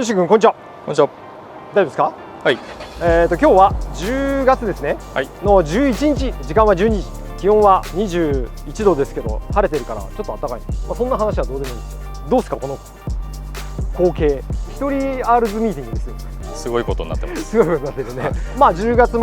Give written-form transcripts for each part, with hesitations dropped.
よし君こんにちは。こんにちは。大丈夫ですか？はい。今日は10月ですね。はい。の11日、時間は12時、気温は21度ですけど、晴れてるからちょっと暖かい。そんな話はどうでもいいですよ。どうですかこの光景？一人 R ズミーティングですよ。すごいことになってます。すごいことになってるね。まあ10月末、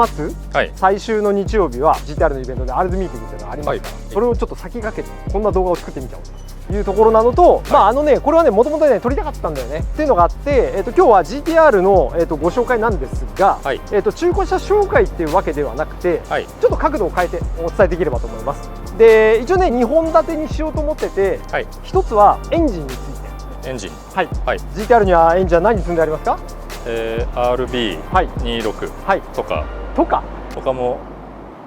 はい、最終の日曜日は GTR のイベントで R ズミーティングっていうのがありますから、はい、それをちょっと先駆けてこんな動画を作ってみちゃおうというところなのと、はい、これはねもともとね撮りたかったんだよねっていうのがあって、今日は GTR の、ご紹介なんですが、はい、中古車紹介っていうわけではなくて、はい、ちょっと角度を変えてお伝えできればと思います。で一応ね2本立てにしようと思ってて、はい、一つはエンジンについて。エンジン、はい、はい、GTR にはエンジンは何積んでありますか？RB26 とか、他も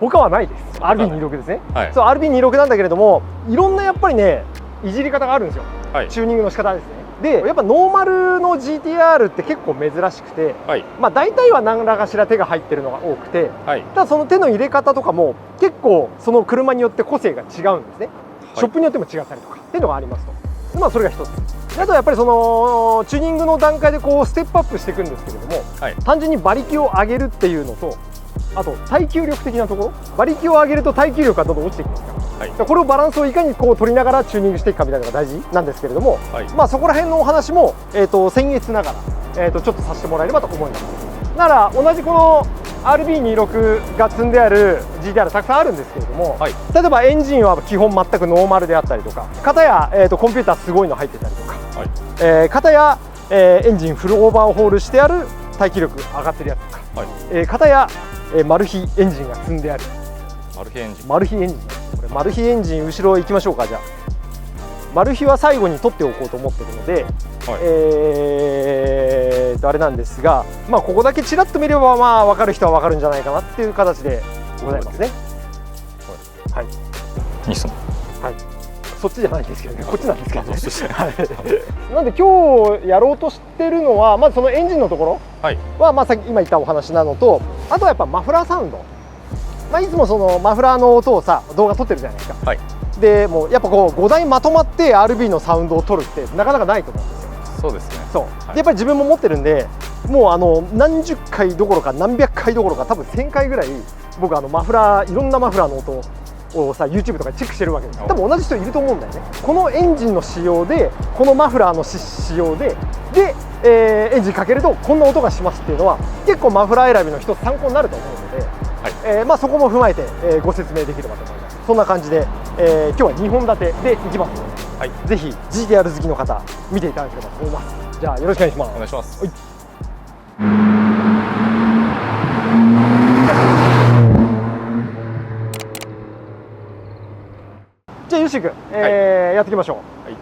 他はないです。RB26 ですね。はい、そう RB26 なんだけれども、いろんなやっぱりねいじり方があるんですよ。はい、チューニングの仕方ですね。でやっぱノーマルの GTR って結構珍しくて、はい、まあ大体は何らかしら手が入ってるのが多くて、はい、ただその手の入れ方とかも結構その車によって個性が違うんですね。はい、ショップによっても違ったりとかっていうのがありますと。まあそれが一つ。あとやっぱりそのチューニングの段階でこうステップアップしていくんですけれども、はい、単純に馬力を上げるっていうのと、あと耐久力的なところ、馬力を上げると耐久力がどんどん落ちていくんですから、はい、これをバランスをいかにこう取りながらチューニングしていくかみたいなのが大事なんですけれども、はい、まあそこら辺のお話も僭越ながらちょっとさせてもらえればと思います。なら同じこの RB26 が積んである GTR たくさんあるんですけれども、はい、例えばエンジンは基本全くノーマルであったりとか、片やコンピューターすごいの入ってたりとか、はい、片やエンジンフルオーバーホールしてある耐久力上がってるやつとか、はい、片やマル秘エンジンが積んであるマル秘エンジン、これマル秘エンジン後ろ行きましょうか。じゃあマル秘は最後に取っておこうと思ってるので、はい、あれなんですが、まあここだけちらっと見ればまあ分かる人は分かるんじゃないかなっていう形でございますね。はい、ニッソン、はい、そっちじゃないんですけどね、こっちなんですけどね。なんで今日やろうとしてるのはまずそのエンジンのところは、まあさっき今言ったお話なのと、あとはやっぱマフラーサウンド、まあ、いつもそのマフラーの音をさ動画撮ってるじゃないですか。はい、でもうやっぱこう5台まとまって RB のサウンドを撮るってなかなかないと思うんですよ。そうですね。そう、でやっぱり自分も持ってるんで、もう何十回どころか何百回どころか多分1000回ぐらい僕マフラー、いろんなマフラーの音をさ YouTube とかでチェックしてるわけです。多分同じ人いると思うんだよね。このエンジンの仕様でこのマフラーの仕様でエンジンかけるとこんな音がしますっていうのは結構マフラー選びの一つ参考になると思うので、はい、まあそこも踏まえて、ご説明できればと思います。そんな感じで、今日は2本立てでいきますので、はい、ぜひ GTR 好きの方見ていただければと思います。じゃあよろしくお願いします。お願いします。はい、じゃあよし君、やっていきましょう。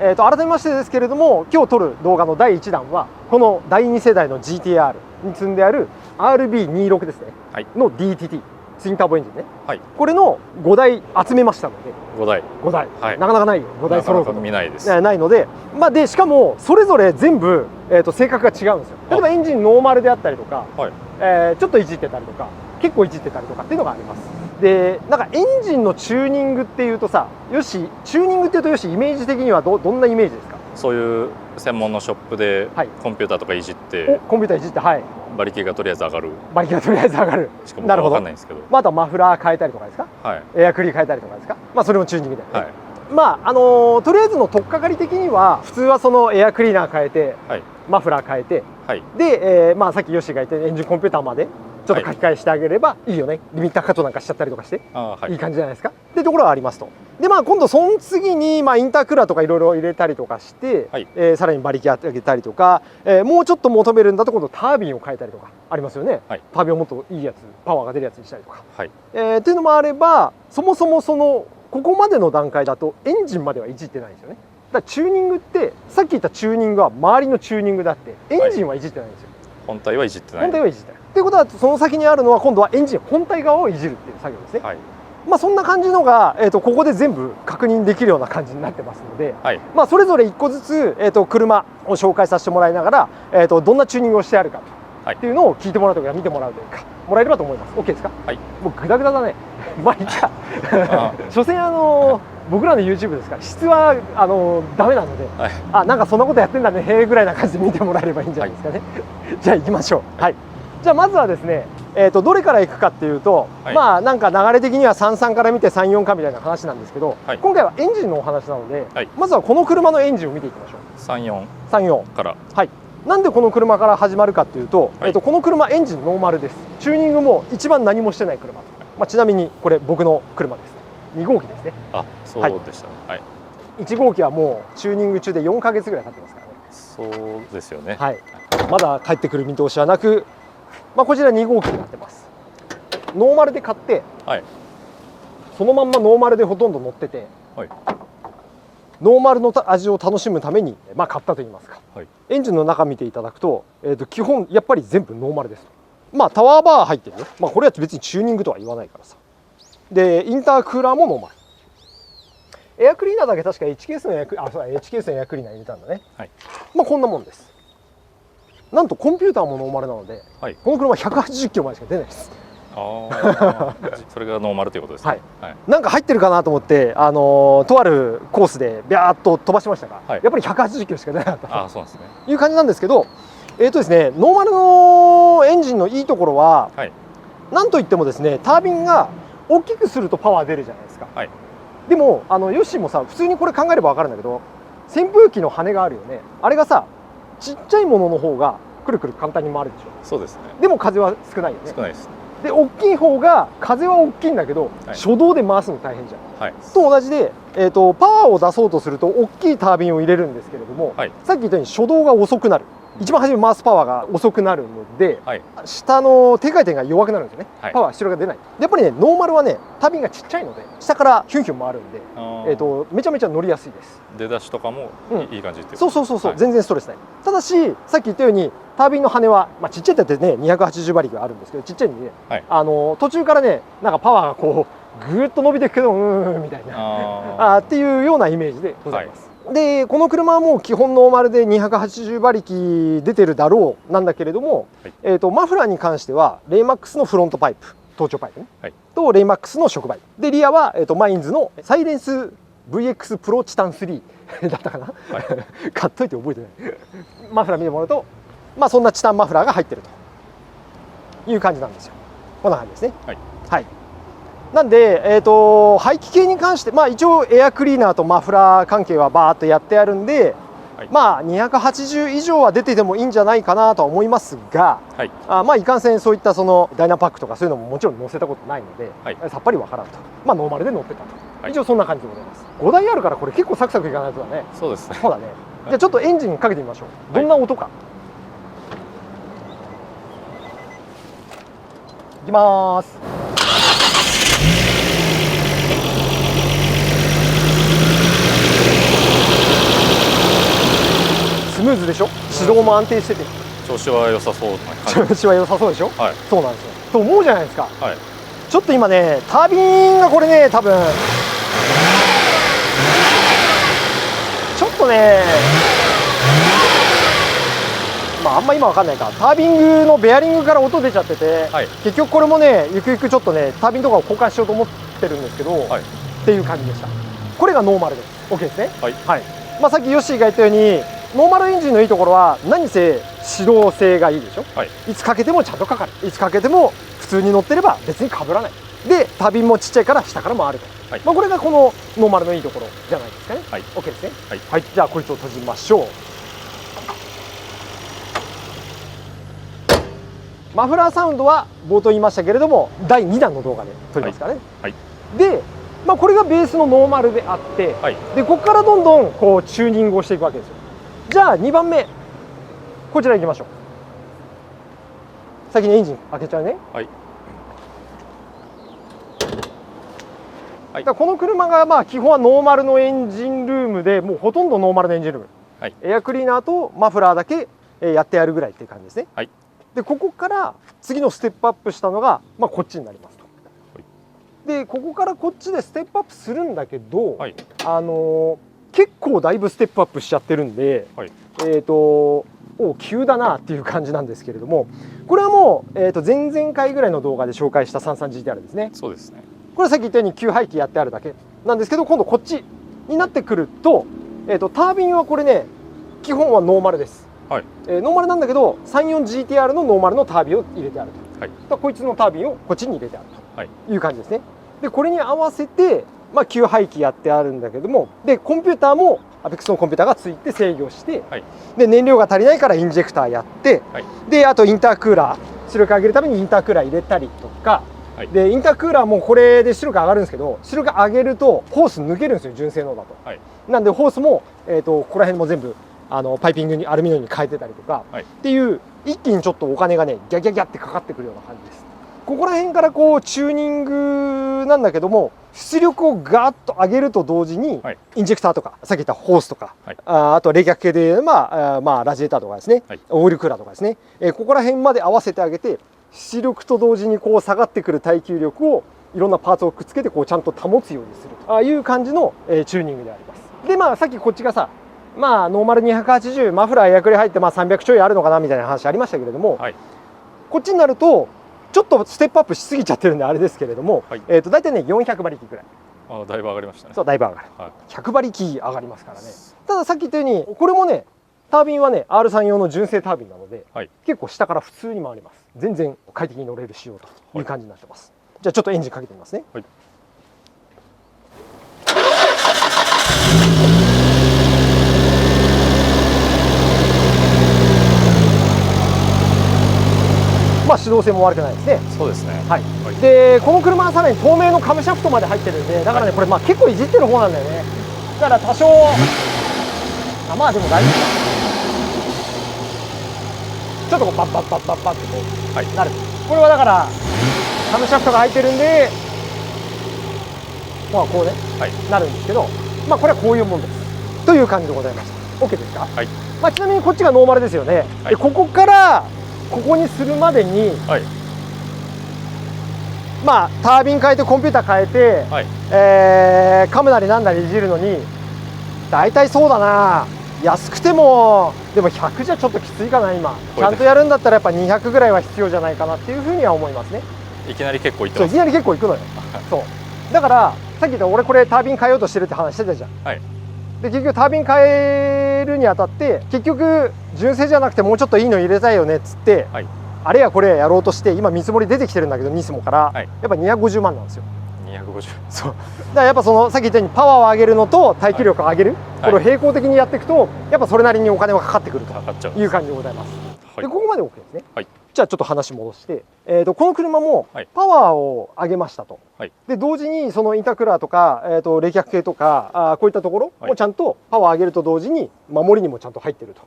はい、改めましてですけれども、今日撮る動画の第1弾はこの第2世代の GTR に積んである RB26 ですね、はい、の DTT ツインターボエンジンね、はい、これの5台集めましたので、5台、はい、なかなかないよ、5台揃うこと見ないです。ないので、まあ、でしかもそれぞれ全部、性格が違うんですよ。例えばエンジンノーマルであったりとか、はい、ちょっといじってたりとか結構いじってたりとかっていうのがあります。でなんかエンジンのチューニングっていうとさ、よしチューニングっていうとよしイメージ的にはどんなイメージですか？そういう専門のショップでコンピューターとかいじって、コンピューターいじって、はい、馬力がとりあえず上がる。馬力がとりあえず上がる。しかも分かんないんですけど、まあ、あとはマフラー変えたりとかですか、はい、エアクリ変えたりとかですか、まあそれもチューニングで、はい、まあとりあえずの取っかかり的には普通はそのエアクリーナー変えて、はい、マフラー変えて、はい、で、まあさっきヨッシーが言ったエンジンコンピューターまでちょっと書き換えしてあげればいいよね、はい、リミッターカットなんかしちゃったりとかして、はい、いい感じじゃないですかっていうところはありますと。でまあ今度その次に、まあ、インタークーラーとかいろいろ入れたりとかして、はい、さらに馬力上げたりとか、もうちょっと求めるんだと今度タービンを変えたりとかありますよね、はい、タービンをもっといいやつ、パワーが出るやつにしたりとか、はい、っていうのもあれば、そもそもここまでの段階だとエンジンまではいじってないんですよね。だからチューニングってさっき言ったチューニングは周りのチューニングであってエンジンはいじってないんですよ。はい、本体はいじってない。本体はいじってない。ということはその先にあるのは今度はエンジン本体側をいじるっていう作業ですね。はい、まあそんな感じのが、ここで全部確認できるような感じになってますので、はい、まあそれぞれ1個ずつ、車を紹介させてもらいながら、どんなチューニングをしてあるかっていうのを聞いてもらうというか見てもらうというか、もらえればと思います。 OK ですか？はい。もうグダグダだねまあいいか所詮僕らの YouTube ですから質はダメなので、はい、なんかそんなことやってんだねへえぐらいな感じで見てもらえればいいんじゃないですかね、はい、じゃあ行きましょう。はい、じゃあまずはですね、どれから行くかっていうと、はい、まあなんか流れ的には33から見て34かみたいな話なんですけど、はい、今回はエンジンのお話なので、はい、まずはこの車のエンジンを見ていきましょう。34から。はい。なんでこの車から始まるかっていうと、はい、この車エンジンノーマルです。チューニングも一番何もしてない車。まあ、ちなみにこれ僕の車です。2号機ですね。あ、そうでしたね。はい。1号機はもうチューニング中で4ヶ月ぐらい経ってますからね。そうですよね。はい。まだ帰ってくる見通しはなく、まあ、こちら2号機になってます。ノーマルで買って、はい、そのまんまノーマルでほとんど乗ってて、はい、ノーマルの味を楽しむために、まあ、買ったといいますか、はい、エンジンの中見ていただくと、基本やっぱり全部ノーマルです。まあタワーバー入ってるよ。まあこれは別にチューニングとは言わないからさ。でインタークーラーもノーマル。エアクリーナーだけ確か H ケースのH ケースのエアクリーナー入れたんだね。はい、まあこんなもんです。なんとコンピューターもノーマルなので、はい、この車180キロまでしか出ないです。あそれがノーマルということですね。はい、なんか入ってるかなと思ってとあるコースでビャーっと飛ばしましたが、はい、やっぱり180キロしか出なかったとそうですねいう感じなんですけど、ですね、ノーマルのエンジンのいいところは、はい、なんといってもですねタービンが大きくするとパワー出るじゃないですか。はい、でもヨッシーもさ普通にこれ考えれば分かるんだけど扇風機の羽があるよね。あれがさちっちゃいものの方がくるくる簡単に回るでしょ。そうですね。でも風は少ないよね。少ないです。で大きい方が風は大きいんだけど、はい、初動で回すの大変じゃん。はい、と同じで、パワーを出そうとすると大きいタービンを入れるんですけれども、はい、さっき言ったように初動が遅くなる。一番初め回すパワーが遅くなるので、はい、下の低回転が弱くなるんですよね。はい、パワー後ろが出ない。やっぱりねノーマルはねタービンがちっちゃいので下からヒュンヒュン回るんで、めちゃめちゃ乗りやすいです。出だしとかもいい感じっていう、そう、はい、全然ストレスない。ただしさっき言ったようにタービンの羽は、まあ、ちっちゃいってね280馬力があるんですけどちっちゃいんでね、はい、途中からねなんかパワーがこうぐーっと伸びていくけどみたいなっていうようなイメージでございます。はい、でこの車はもう基本ノーマルで280馬力出てるだろうなんだけれども、はい、マフラーに関してはレイマックスのフロントパイプ頭頂パイプね、はい、とレイマックスの触媒でリアは、マインズのサイレンス VX プロチタン3だったかな、はい、買っといて覚えてないマフラー見てもらうとまあそんなチタンマフラーが入ってるという感じなんですよ。こんな感じですね。はい、はい、なんで、排気系に関して、まあ、一応エアクリーナーとマフラー関係はバーっとやってあるんで、はい、まあ280以上は出ててもいいんじゃないかなとは思いますが、はい、まあいかんせんそういったそのダイナパックとかそういうのももちろん乗せたことないので、はい、さっぱりわからんと、まあノーマルで乗ってたと、はい、一応そんな感じでございます。5台あるからこれ結構サクサクいかないとだね。そうですね。そうだね。じゃあちょっとエンジンかけてみましょう。どんな音か。いきます。スムーズでしょ。始動も安定してて調子は良さそうな感じ。調子は良さそうでしょ。はい、そうなんですよと思うじゃないですか。はい、ちょっと今ねタービンがこれね多分ちょっとねまああんま今わかんないかタービングのベアリングから音出ちゃってて、はい、結局これもねゆくゆくちょっとねタービンとかを交換しようと思ってるんですけど、はい、っていう感じでした。これがノーマルです。 OK ですね。はい、はい、まあさっきヨッシーが言ったようにノーマルエンジンのいいところは何せ始動性がいいでしょ。はい、いつかけてもちゃんとかかる。いつかけても普通に乗ってれば別にかぶらない。でタービンもちっちゃいから下からもあると、はい、まあこれがこのノーマルのいいところじゃないですかね。はい、OK ですね。はい、はい、じゃあこいつを閉じましょう。マフラーサウンドは冒頭言いましたけれども第2弾の動画で撮りますからね。はいはい、で、まあ、これがベースのノーマルであって、はい、でここからどんどんこうチューニングをしていくわけですよ。じゃあ2番目こちら行きましょう。先にエンジン開けちゃうね。はい、はい、この車がまあ基本はノーマルのエンジンルームでもうほとんどノーマルのエンジンルーム、はい、エアクリーナーとマフラーだけやってやるぐらいっていう感じですね。はい、でここから次のステップアップしたのが、まあ、こっちになりますと。はい、でここからこっちでステップアップするんだけど、はい、結構だいぶステップアップしちゃってるんで、はい、こお急だなっていう感じなんですけれども、これはもう、前々回ぐらいの動画で紹介した 33GTR ですね。そうですね。これはさっき言ったように給排気やってあるだけなんですけど、今度こっちになってくると、タービンはこれね基本はノーマルです。はい。ノーマルなんだけど 34GTR のノーマルのタービンを入れてあると。はい。だこいつのタービンをこっちに入れてあるという感じですね。でこれに合わせて給排気やってあるんだけども、でコンピューターもアペックスのコンピューターがついて制御して、はい、で燃料が足りないからインジェクターやって、はい、であとインタークーラー出力上げるためにインタークーラー入れたりとか、はい、でインタークーラーもこれで出力上がるんですけど、出力上げるとホース抜けるんですよ、純正のだと。はい、なんでホースも、ここら辺も全部パイピングにアルミニウムに変えてたりとか、はい、っていう一気にちょっとお金がねギャギャギャってかかってくるような感じです。ここら辺からこうチューニングなんだけども、出力をガーッと上げると同時に、はい、インジェクターとかさっき言ったホースとか、はい、あと冷却系でラジエーターとかですね、はい、オイルクーラーとかですね、ここら辺まで合わせてあげて、出力と同時にこう下がってくる耐久力をいろんなパーツをくっつけてこうちゃんと保つようにするという感じのチューニングであります。でさっきこっちがさノーマル280、マフラーエアクリ入って300ちょいあるのかなみたいな話ありましたけれども、はい、こっちになるとちょっとステップアップしすぎちゃってるんであれですけれども、はい、大体ね400馬力ぐらい。だいぶ上がりましたね。そうだいぶ上がる、はい、100馬力上がりますからね。たださっき言ったようにこれもねタービンはね R3 用の純正タービンなので、はい、結構下から普通に回ります。全然快適に乗れる仕様という感じになってます。はい、じゃあちょっとエンジンかけてみますね。はい、始動性も悪くないですね。そうですね。はい。でこの車はさらに透明のカムシャフトまで入ってるんで、だからねこれ結構いじってる方なんだよね。だから多少でも大丈夫だ。ちょっとこうバッバッバッバッバッってこう、はい、なる。これはだからカムシャフトが入ってるんでこうね、はい、なるんですけど、これはこういうもんですという感じでございました。 OK ですか。はい。ちなみにこっちがノーマルですよね。はい、でここからここにするまでに、はい、タービン変えてコンピューター変えて、はい、カムなりなんなりいじるのに大体そうだな、安くてもでも100じゃちょっときついかな今。ちゃんとやるんだったらやっぱ200ぐらいは必要じゃないかなっていうふうには思いますね。いきなり結構いってます。そういきなり結構いくのよ。そうだからさっき言った俺これタービン変えようとしてるって話してたじゃん。はい、で結局タービン変えるにあたって結局純正じゃなくてもうちょっといいの入れたいよねっつって、はい、あれやこれややろうとして今見積もり出てきてるんだけどニスモから、はい、やっぱ250万なんですよ。250。そうだからやっぱそのさっき言ったようにパワーを上げるのと耐久力を上げる、はい、これを並行的にやっていくとやっぱそれなりにお金はかかってくるという感じでございます。はい、でここまで OK ですね。はい、じゃあちょっと話戻して、この車もパワーを上げましたと。はい、で同時にそのインタークーラーとか、冷却系とかこういったところもちゃんとパワー上げると同時に守りにもちゃんと入ってると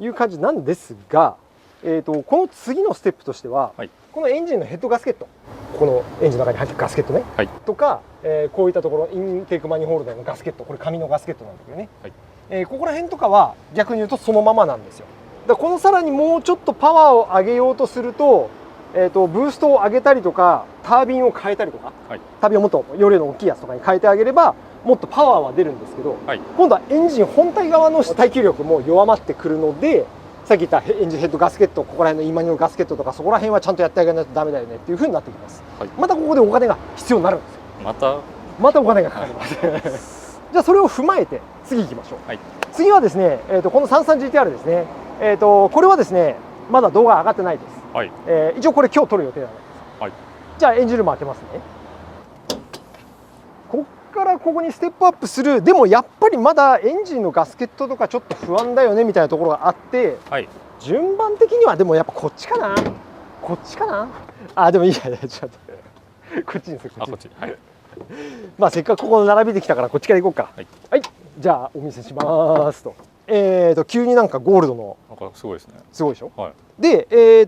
いう感じなんですが、この次のステップとしては、はい、このエンジンのヘッドガスケット、このエンジンの中に入ってるガスケットね、はい、とか、こういったところインテークマニホールダーのガスケット、これ紙のガスケットなんだけどね、はい、ここら辺とかは逆に言うとそのままなんですよ。だからこのさらにもうちょっとパワーを上げようとすると、ブーストを上げたりとかタービンを変えたりとか、はい、タービンをもっと容量の大きいやつとかに変えてあげればもっとパワーは出るんですけど、はい、今度はエンジン本体側の耐久力も弱まってくるので、さっき言ったエンジンヘッドガスケット、ここら辺のインマニのガスケットとかそこら辺はちゃんとやってあげないとダメだよねっていう風になってきます。はい、またここでお金が必要になるんですよ。またお金がかかりますじゃあそれを踏まえて次行きましょう。はい、次はですね、この 33GTR ですね。これはですねまだ動画上がってないです。はい、一応これ今日撮る予定なんです。はい、じゃあエンジンルーム開けますね。こっからここにステップアップする。でもやっぱりまだエンジンのガスケットとかちょっと不安だよねみたいなところがあって、はい、順番的にはでもやっぱこっちかな、こっちかなあ。でもいいや、ちょっとこっちにする。こっち。はい、せっかくここの並びできたからこっちから行こうか。はい、はい、じゃあお見せしますと。急になんかゴールドのすごいですね。すごいでしょ。はい、で、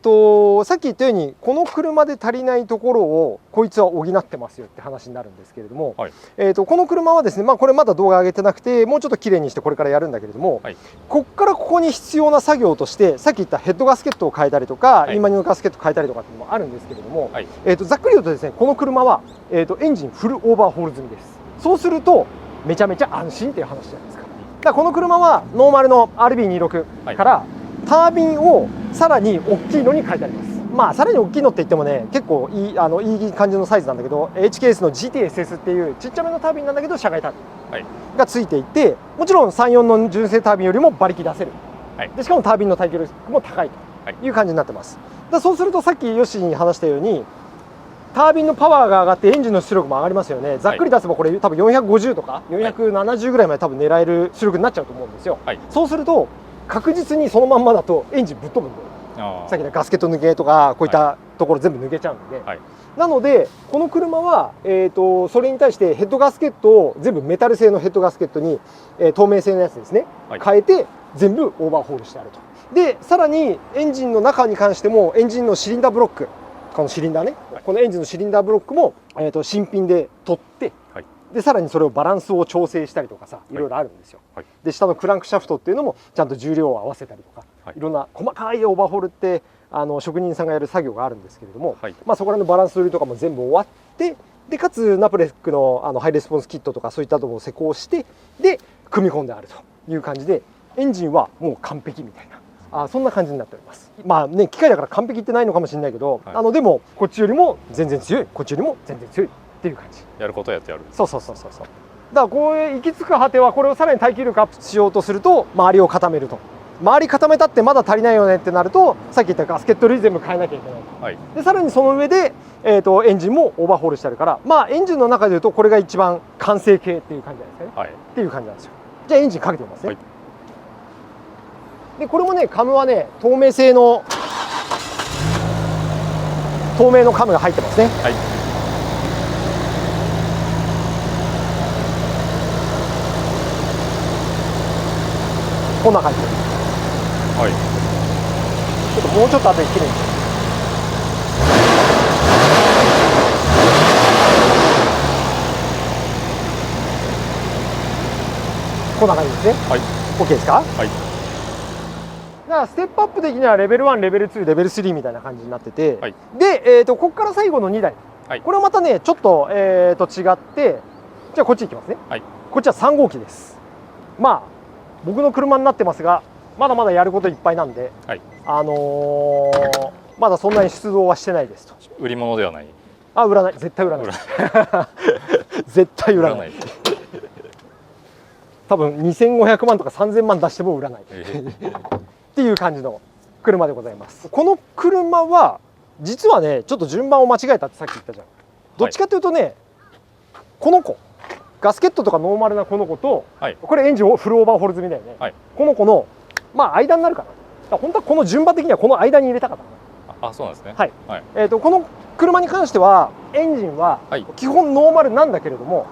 さっき言ったようにこの車で足りないところをこいつは補ってますよって話になるんですけれども、はい、この車はですね、これまだ動画上げてなくてもうちょっと綺麗にしてこれからやるんだけれども、はい、こっからここに必要な作業としてさっき言ったヘッドガスケットを変えたりとか、はい、インマニのガスケットを変えたりとかっていうのもあるんですけれども、はい、ざっくり言うとですねこの車は、エンジンフルオーバーホール済みです。そうするとめちゃめちゃ安心っていう話じゃないですか。だからこの車はノーマルの RB26 から、はい、タービンをさらに大きいのに変えてあります。まあさらに大きいのって言ってもね、結構いい感じのサイズなんだけど、 HKS の GTSS っていうちっちゃめのタービンなんだけど車外タービンがついていて、もちろん34の純正タービンよりも馬力出せる、でしかもタービンの耐久力も高いという感じになってます。そうするとさっきヨッシーに話したように、タービンのパワーが上がってエンジンの出力も上がりますよね。ざっくり出せばこれ多分450とか470ぐらいまで多分狙える出力になっちゃうと思うんですよ。そうすると確実にそのまんまだとエンジンぶっ飛ぶんで、さっきのガスケット抜けとかこういったところ全部抜けちゃうんで、なのでこの車は、それに対してヘッドガスケットを全部メタル製のヘッドガスケットに、透明製のやつですね、変えて全部オーバーホールしてあると。でさらにエンジンの中に関しても、エンジンのシリンダーブロック、このシリンダーね、このエンジンのシリンダーブロックも、新品で取って、でさらにそれをバランスを調整したりとかさ、いろいろあるんですよ。で下のクランクシャフトっていうのもちゃんと重量を合わせたりとか、いろんな細かいオーバーホールって職人さんがやる作業があるんですけれども、まあそこらのバランス取りとかも全部終わって、でかつナプレックのハイレスポンスキットとかそういったところを施工して、で組み込んであるという感じで、エンジンはもう完璧みたいな、そんな感じになっております。まあね、機械だから完璧ってないのかもしれないけど、でもこっちよりも全然強い、こっちよりも全然強いっていう感じ。やることやってやる。そうだからこう行き着く果ては、これをさらに耐久力アップしようとすると周りを固めると。周り固めたってまだ足りないよねってなると、さっき言ったガスケット類全部変えなきゃいけないと。でさらにその上で、エンジンもオーバーホールしてあるから、まあエンジンの中でいうとこれが一番完成形っていう感じなんですかね、っていう感じなんですよ。じゃあエンジンかけてみますね。でこれもね、カムはね、透明製の透明のカムが入ってますね。こんな感じです。ちょっともうちょっと後で切るんです。こんな感じですね。OK ですか？だからステップアップ的にはレベル1、レベル2、レベル3みたいな感じになってて、で、ここから最後の2台、これはまたねちょっと、違って、じゃあこっち行きますね。こっちは3号機です。まあ僕の車になってますが、まだまだやることいっぱいなんで、まだそんなに出動はしてないですと。売り物ではない。売らない、絶対売らない。絶対売らない。多分2500万とか3000万出しても売らないっていう感じの車でございます。この車は実はね、ちょっと順番を間違えたってさっき言ったじゃん。どっちかというとね、この子ガスケットとかノーマルなこの子と、これエンジンをフルオーバーホール済みだよね、この子のまあ間になるかな。本当はこの順番的にはこの間に入れたかったそうなんですね。この車に関してはエンジンは基本ノーマルなんだけれども、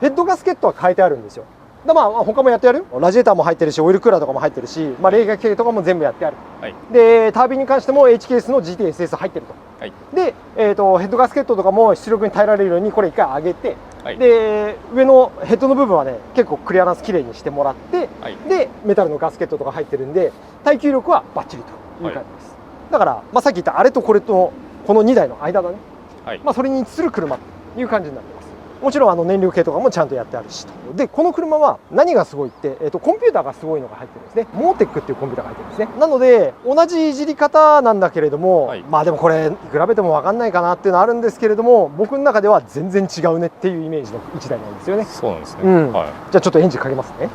ヘッドガスケットは変えてあるんですよ。まあ他もやってあるよ。ラジエーターも入ってるし、オイルクーラーとかも入ってるし、まあ、冷却系とかも全部やってある、でタービンに関しても HKS の GTSS 入ってると、で、ヘッドガスケットとかも出力に耐えられるようにこれ一回上げて、で上のヘッドの部分はね結構クリアランスきれいにしてもらって、でメタルのガスケットとか入ってるんで耐久力はバッチリという感じです。だから、まあ、さっき言ったあれとこれとこの2台の間だね、まあ、それに位置する車という感じになってます。もちろん燃料系とかもちゃんとやってあるしと。でこの車は何がすごいって、コンピューターがすごいのが入ってるんですね。モーテックっていうコンピューターが入ってるんですね。なので同じいじり方なんだけれども、まあでもこれ比べても分かんないかなっていうのはあるんですけれども、僕の中では全然違うねっていうイメージの1台なんですよね。そうなんですね。じゃあちょっとエンジンかけますね。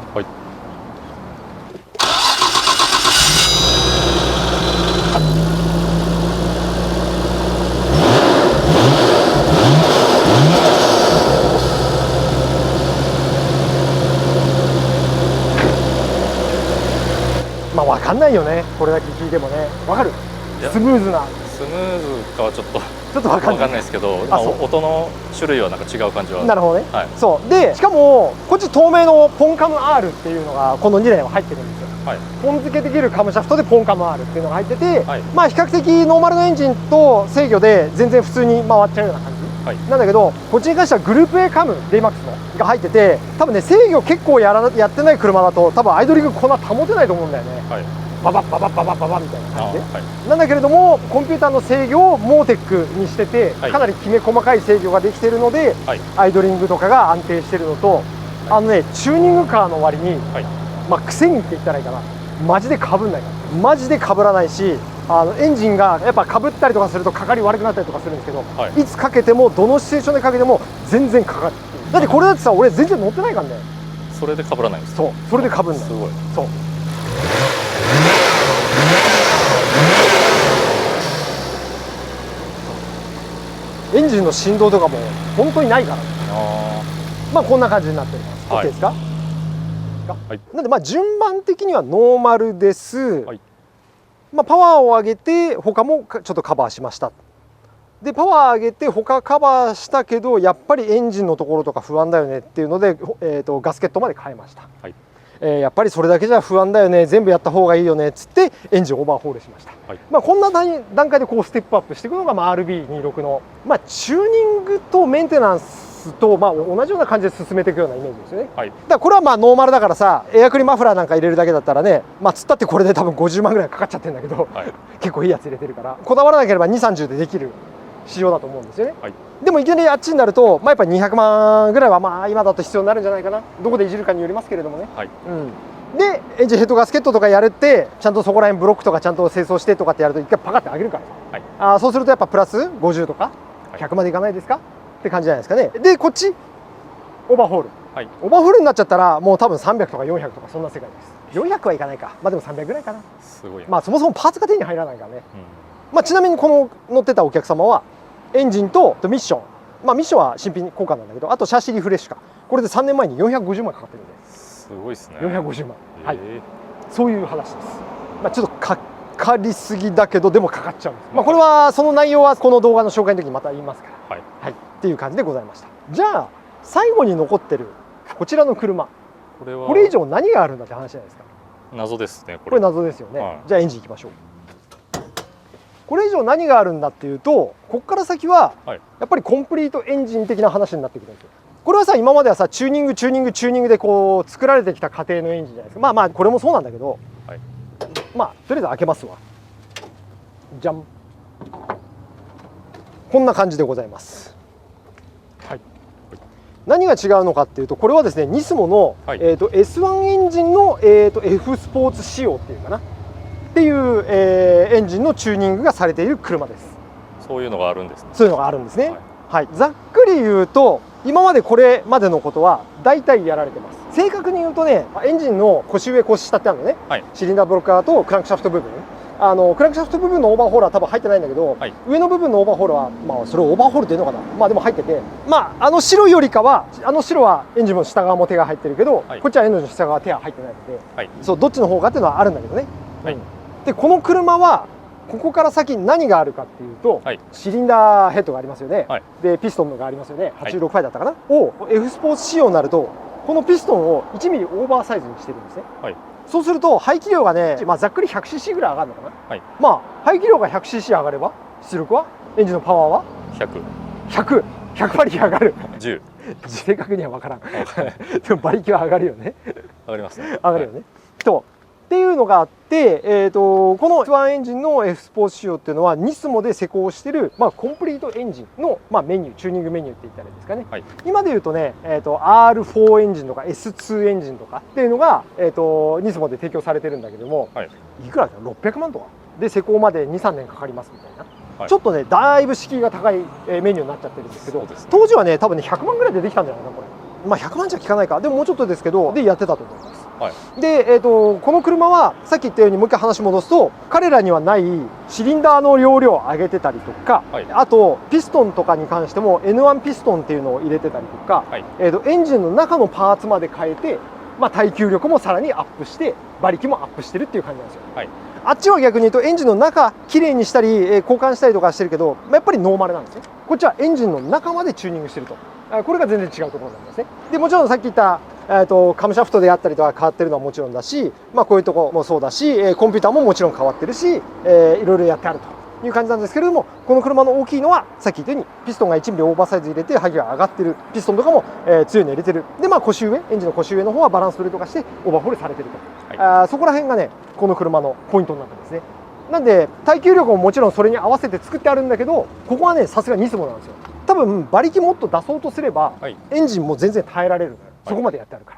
まあ分かんないよね、これだけ聞いてもね。分かる？スムーズかはちょっと分かんないですけど、音の種類はなんか違う感じは。なるほどね。そうで、しかもこっち透明のポンカム R っていうのがこの2台は入ってるんですよ。ポン付けできるカムシャフトでポンカム R っていうのが入ってて、まあ比較的ノーマルのエンジンと制御で全然普通に回っちゃうような感じなんだけど、こっちに関してはグループ A カム DMAX のが入ってて、多分ね制御結構やってない車だと多分アイドリングこんな保てないと思うんだよね。ババッババッババッババみたいな感じで、なんだけれどもコンピューターの制御をモーテックにしてて、かなりきめ細かい制御ができているので、アイドリングとかが安定しているのと、チューニングカーの割に、まあ癖にって言ったらいいかな、マジでかぶんないから、マジでかぶらないし、エンジンがやっぱかぶったりとかするとかかり悪くなったりとかするんですけど、いつかけてもどのシチュエーションでかけても全然かかる。だってこれだってさ、俺全然乗ってないからね。それでかぶらないんですか？そう、それでかぶんない。すごい。そう、エンジンの振動とかも本当にないからね。まあこんな感じになっております。OK ですか？はい、なんでまあ順番的にはノーマルです。はい、まあパワーを上げて他もちょっとカバーしました。でパワー上げて他カバーしたけどやっぱりエンジンのところとか不安だよねっていうので、ガスケットまで変えました。はい、やっぱりそれだけじゃ不安だよね、全部やった方がいいよねっつってエンジンオーバーホールしました。はい、まあこんな段階でこうステップアップしていくのが、まあ、RB26 の、まあ、チューニングとメンテナンスと、まあ、同じような感じで進めていくようなイメージですよね。はい、だからこれはまあノーマルだからさ、エアクリマフラーなんか入れるだけだったらね、まあつったってこれで多分50万ぐらいかかっちゃってるんだけど、はい、結構いいやつ入れてるからこだわらなければ2、30でできる仕様だと思うんですよね。はい、でもいきなりあっちになると、まあ、やっぱり200万ぐらいはまあ今だと必要になるんじゃないかな。どこでいじるかによりますけれどもね。はい、でエンジンヘッドガスケットとかやるってちゃんとそこら辺ブロックとかちゃんと清掃してとかってやると一回パカって上げるから、はい、そうするとやっぱプラス50とか100までいかないですか、はい、って感じじゃないですかね。でこっちオーバーホール、はい、オーバーホールになっちゃったらもう多分300とか400とかそんな世界です。400はいかないか、まあでも300ぐらいかな。すごい。まあそもそもパーツが手に入らないからね。まあちなみにこの乗ってたお客様はエンジンとミッション、まあミッションは新品交換なんだけど、あとシャーシリフレッシュか、これで3年前に450万かかってるんで。すごいですね。450万、はい、そういう話です。まあちょっとかかりすぎだけどでもかかっちゃうんです。まあこれはその内容はこの動画の紹介の時にまた言いますから、はい、はい、っていう感じでございました。じゃあ最後に残ってるこちらの車、これ以上何があるんだって話じゃないですか。謎ですね。これ謎ですよね。はい、じゃあエンジンいきましょう。これ以上何があるんだっていうと、ここから先はやっぱりコンプリートエンジン的な話になってくるんですよ。これはさ、今まではさチューニングでこう作られてきた過程のエンジンじゃないですか。まあまあこれもそうなんだけど、はい、まあとりあえず開けますわ。じゃん、こんな感じでございます。はい、何が違うのかっていうと、これはですねニスモの、はい、S1 エンジンの、F スポーツ仕様っていうかなっていう、エンジンのチューニングがされている車です。そういうのがあるんですね。そういうのがあるんですね。はい、はい、ざっくり言うと今までこれまでのことは大体やられてます。正確に言うとね、エンジンの腰上腰下ってあるのね、はい、シリンダーブロッカーとクランクシャフト部分、クランクシャフト部分のオーバーホールは多分入ってないんだけど、はい、上の部分のオーバーホールはまあそれをオーバーホールっていうのかな、まあでも入ってて、まあ白よりかは白はエンジンの下側も手が入ってるけど、はい、こっちはエンジンの下側は手が入ってないので、はい、そうどっちの方がっていうのはあるんだけどね。はい、でこの車はここから先何があるかっていうと、はい、シリンダーヘッドがありますよね、はい、でピストンがありますよね、86ファイだったかな、を F スポーツ仕様になるとこのピストンを1ミリオーバーサイズにしてるんですね。はい、そうすると排気量がね、まあ、ざっくり 100cc ぐらい上がるのかな、はい、まあ排気量が 100cc 上がれば出力はエンジンのパワーは100割上がる。10正確には分からんでも馬力は上がるよね。上がりますね。上がるよね、はい、とっていうのがあって、この F1 エンジンの F スポーツ仕様っていうのはニスモで施工してる、まあ、コンプリートエンジンの、まあ、メニュー、チューニングメニューって言ったらいいですかね。はい、今で言うとね、R4 エンジンとか S2 エンジンとかっていうのが、ニスモで提供されてるんだけども、はい、いくらだっけ、600万とかで施工まで 2、3年かかりますみたいな。はい、ちょっとねだいぶ敷居が高いメニューになっちゃってるんですけど、ね、当時はね多分ね100万ぐらいでできたんじゃないかなこれ。まあ100万じゃ効かないか、でももうちょっとですけどでやってたと思います。はい、で、この車はさっき言ったようにもう一回話戻すと彼らにはないシリンダーの容量を上げてたりとか、はい、あとピストンとかに関しても N1 ピストンっていうのを入れてたりとか、はい、エンジンの中のパーツまで変えて、まあ、耐久力もさらにアップして馬力もアップしてるっていう感じなんですよ。はい、あっちは逆に言うとエンジンの中きれいにしたり交換したりとかしてるけど、やっぱりノーマルなんですね。こっちはエンジンの中までチューニングしてると、これが全然違うところなんですね。でもちろんさっき言ったカムシャフトであったりとか変わってるのはもちろんだし、まあ、こういうところもそうだし、コンピューターももちろん変わってるし、いろいろやってあるという感じなんですけれども、この車の大きいのはさっき言ったようにピストンが1ミリオーバーサイズ入れて排気が上がってる、ピストンとかも、強いの入れてる。でまあ腰上、エンジンの腰上の方はバランス取りとかしてオーバーホールされてると、はい、そこら辺がねこの車のポイントになってますね。なんで耐久力ももちろんそれに合わせて作ってあるんだけど、ここはねさすがニスモなんですよ。多分馬力もっと出そうとすれば、はい、エンジンも全然耐えられるのよ、そこまでやってあるか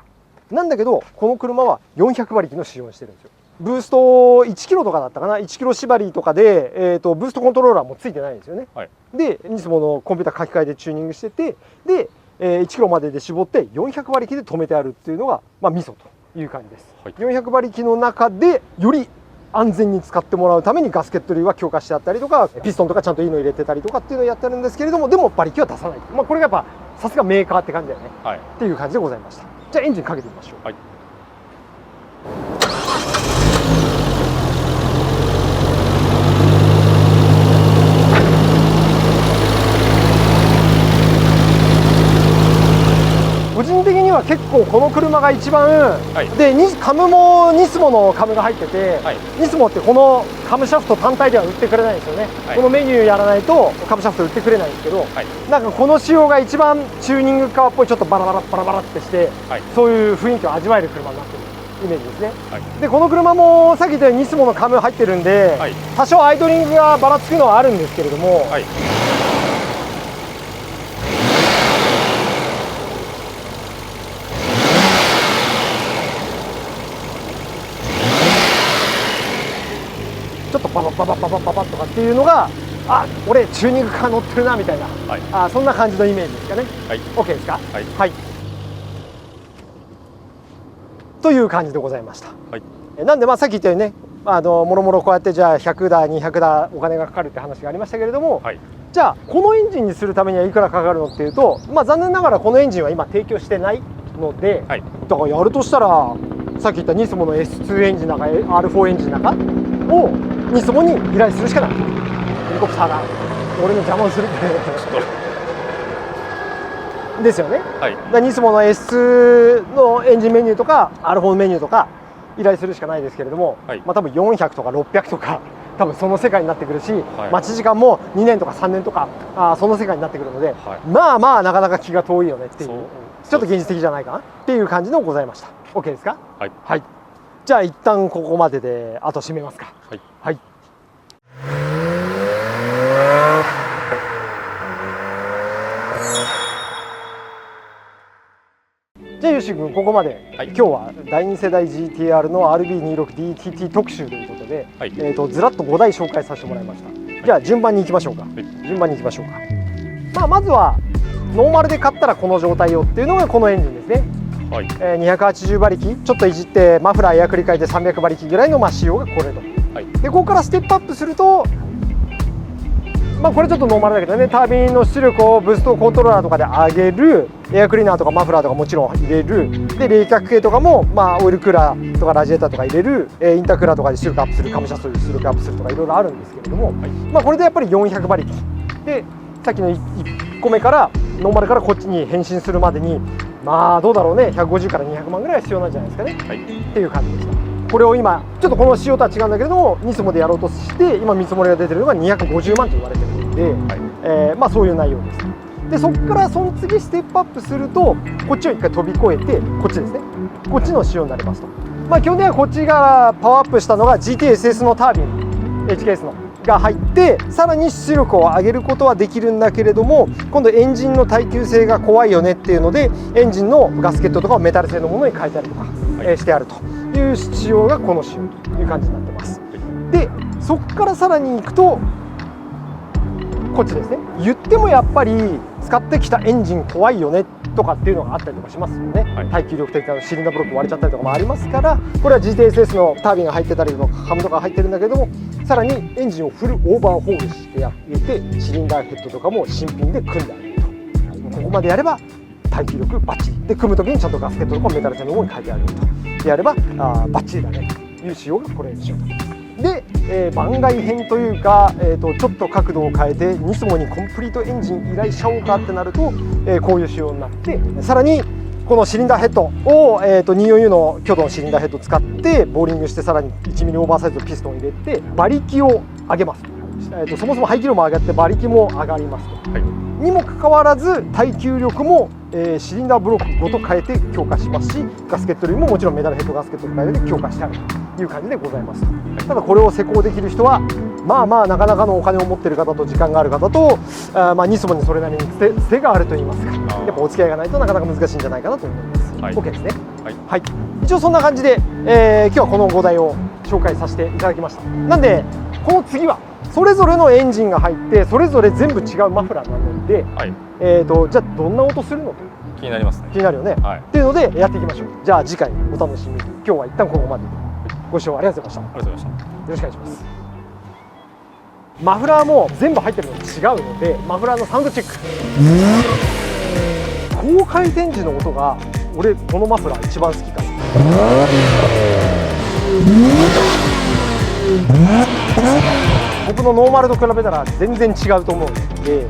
ら。なんだけどこの車は400馬力の仕様にしてるんですよ。ブースト1キロとかだったかな、1キロ縛りとかで、ブーストコントローラーもついてないんですよね。はい、でニスモのコンピューター書き換えでチューニングしてて、で、1キロまでで絞って400馬力で止めてあるっていうのが、ミソという感じです。はい、400馬力の中でより安全に使ってもらうためにガスケット類は強化してあったりとか、ピストンとかちゃんといいの入れてたりとかっていうのをやってるんですけれども、でも馬力は出さない。これがやっぱさすがメーカーって感じだよね、はい、っていう感じでございました。じゃあエンジンかけてみましょう。はい、個人的には結構この車が一番、はい、でカムもニスモのカムが入ってて、はい、ニスモってこのカムシャフト単体では売ってくれないんですよね。はい、このメニューやらないとカムシャフト売ってくれないんですけど、はい、なんかこの仕様が一番チューニングカーっぽいちょっとバラバラバラバラってして、はい、そういう雰囲気を味わえる車になってるイメージですね。はい、でこの車もさっき言ったようにニスモのカム入ってるんで、はい、多少アイドリングがばらつくのはあるんですけれども、はい、ちょっとパパパパパパパパとかっていうのが、あ、俺チューニングカー乗ってるなみたいな、はい、そんな感じのイメージですかね。はい、OK ですか。はい、はい、という感じでございました。はい、なんでさっき言ったようにね、もろもろこうやってじゃあ100だ200だお金がかかるって話がありましたけれども、はい、じゃあこのエンジンにするためにはいくらかかるのっていうと、残念ながらこのエンジンは今提供してないので、はい、だからやるとしたらさっき言ったニスモの S2 エンジンなんか R4 エンジンなんかをニスモに依頼するしかない。ヘリコプターが俺の邪魔をするですよね。はい、だニスモの S のエンジンメニューとか R4 のメニューとか依頼するしかないですけれども、はい、多分400とか600とか多分その世界になってくるし、はい、待ち時間も2年とか3年とかその世界になってくるので、はい、なかなか気が遠いよねっていう、ちょっと現実的じゃないかなっていう感じのございました。 OK ですか。はい、はい、じゃあ一旦ここまでであと締めますか。はい、はい、じゃあよし君ここまで、はい、今日は第2世代 GTR の RB26DTT 特集ということで、はい、ずらっと5台紹介させてもらいました。はい、じゃあ順番に行きましょうか。はい、順番に行きましょうか。まずはノーマルで買ったらこの状態よっていうのがこのエンジンですね。はい、280馬力ちょっといじってマフラーエア繰り替えて300馬力ぐらいの仕様がこれと。はい、でここからステップアップすると、これちょっとノーマルだけどね、タービンの出力をブーストコントローラーとかで上げる、エアクリーナーとかマフラーとかもちろん入れる、で冷却系とかも、オイルクーラーとかラジエーターとか入れる、インタークーラーとかで出力アップする、カムシャストで出力アップするとかいろいろあるんですけれども、はい、これでやっぱり400馬力で、さっきの1個目からノーマルからこっちに変身するまでにどうだろうね、150から200万ぐらいは必要なんじゃないですかね、はい、っていう感じでした。これを今ちょっとこの仕様とは違うんだけれどもニスモでやろうとして今見積もりが出てるのが250万と言われてるので、はい、そういう内容です。でそこからその次ステップアップするとこっちを一回飛び越えてこっちですね、こっちの仕様になりますと。基本的にはこっちがパワーアップしたのが GTSS のタービン HKS のが入ってさらに出力を上げることはできるんだけれども、今度エンジンの耐久性が怖いよねっていうのでエンジンのガスケットとかをメタル製のものに変えたりとか、してあるという仕様がこの仕様という感じになってます。でそこからさらにいくとこっちですね。言ってもやっぱり使ってきたエンジン怖いよねとかっていうのがあったりとかしますよね。はい、耐久力的なシリンダーブロック割れちゃったりとかもありますから、これは GTSS のタービンが入ってたりとかハムとか入ってるんだけども、さらにエンジンをフルオーバーホールしてあげてシリンダーヘッドとかも新品で組んであげると。ここまでやれば耐久力バッチリで、組む時にちゃんとガスケットとかメタル製のものに変えてあげるとやればバッチリだねという仕様がこれでしょう。で、番外編というか、ちょっと角度を変えてニスモにコンプリートエンジン依頼しちゃおうかってなると、こういう仕様になって、さらにこのシリンダーヘッドを、24U の強度のシリンダーヘッドを使ってボーリングして、さらに 1mm オーバーサイズのピストンを入れて馬力を上げます。そもそも排気量も上がって馬力も上がりますと、はい、にもかかわらず耐久力も、シリンダーブロックごと変えて強化しますし、ガスケット類ももちろんメタルヘッドガスケットと変えて強化してあるという感じでございます。ただこれを施工できる人はなかなかのお金を持っている方と時間がある方とニスモにそれなりにつてがあるといいますか、やっぱお付き合いがないとなかなか難しいんじゃないかなと思います。はい、OK ですね。はい、はい、一応そんな感じで、今日はこの5台を紹介させていただきました。なんでこの次はそれぞれのエンジンが入ってそれぞれ全部違うマフラーなので、はい、じゃあどんな音するのと気になりますね。気になるよね、はい、っていうのでやっていきましょう。じゃあ次回お楽しみに。今日は一旦ここまで。ご視聴ありがとうございました。ありがとうございました。よろしくお願いします。マフラーも全部入ってるのと違うので、マフラーのサウンドチェック。高回転時の音が俺このマフラー一番好きかな。僕のノーマルと比べたら全然違うと思うので。